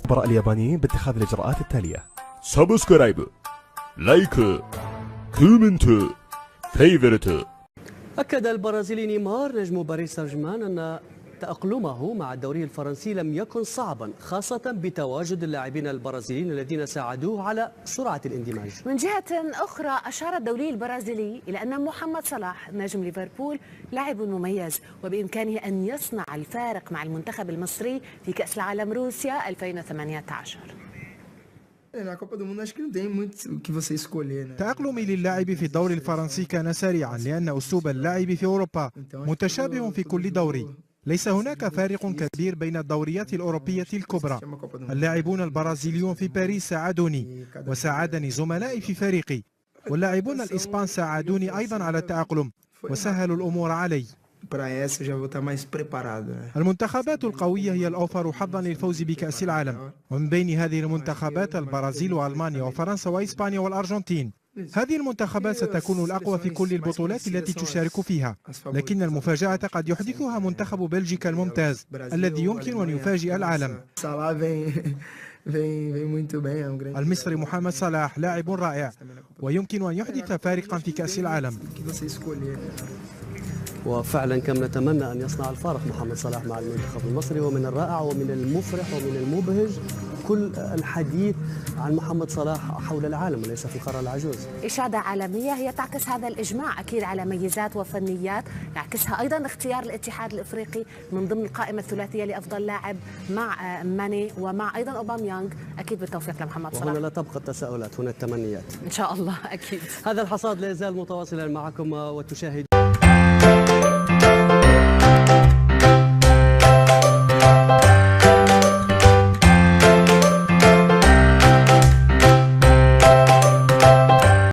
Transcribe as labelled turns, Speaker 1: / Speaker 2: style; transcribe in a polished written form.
Speaker 1: خبراء اليابانيين باتخاذ الإجراءات التالية:
Speaker 2: سبسكرايب، لايك، كومنت، فيفرت.
Speaker 3: أكد البرازيلي نيمار نجم باريس سان جيرمان أن تأقلمه مع الدوري الفرنسي لم يكن صعبا، خاصة بتواجد اللاعبين البرازيليين الذين ساعدوه على سرعة الاندماج.
Speaker 4: من جهة أخرى أشار الدولي البرازيلي إلى أن محمد صلاح نجم ليفربول لاعب مميز وبإمكانه أن يصنع الفارق مع المنتخب المصري في كأس العالم روسيا 2018.
Speaker 5: تأقلمي للاعب في الدوري الفرنسي كان سريعا لأن أسلوب اللعب في أوروبا متشابه في كل دوري. ليس هناك فارق كبير بين الدوريات الأوروبية الكبرى. اللاعبون البرازيليون في باريس ساعدوني وساعدني زملائي في فريقي، واللاعبون الإسبان ساعدوني أيضا على التأقلم وسهلوا الأمور علي. المنتخبات القوية هي الأوفر حظا للفوز بكأس العالم، ومن بين هذه المنتخبات البرازيل وألمانيا وفرنسا وإسبانيا والأرجنتين. هذه المنتخبات ستكون الأقوى في كل البطولات التي تشارك فيها، لكن المفاجأة قد يحدثها منتخب بلجيكا الممتاز الذي يمكن أن يفاجئ العالم. المصري محمد صلاح لاعب رائع ويمكن أن يحدث فارقا في كأس العالم.
Speaker 3: وفعلا كم نتمنى أن يصنع الفارق محمد صلاح مع المنتخب المصري، ومن الرائع ومن المفرح ومن المبهج كل الحديث عن محمد صلاح حول العالم وليس في القارة العجوز.
Speaker 4: إشادة عالمية هي تعكس هذا الإجماع أكيد على ميزات وفنيات، يعكسها أيضا اختيار الاتحاد الإفريقي من ضمن القائمة الثلاثية لأفضل لاعب مع ماني ومع أيضا أوباميانغ. أكيد بالتوفيق لمحمد صلاح.
Speaker 3: وهنا لا تبقى التساؤلات، هنا التمنيات
Speaker 4: إن شاء الله. أكيد
Speaker 3: هذا الحصاد لا يزال متواصلا معكم وتشاهد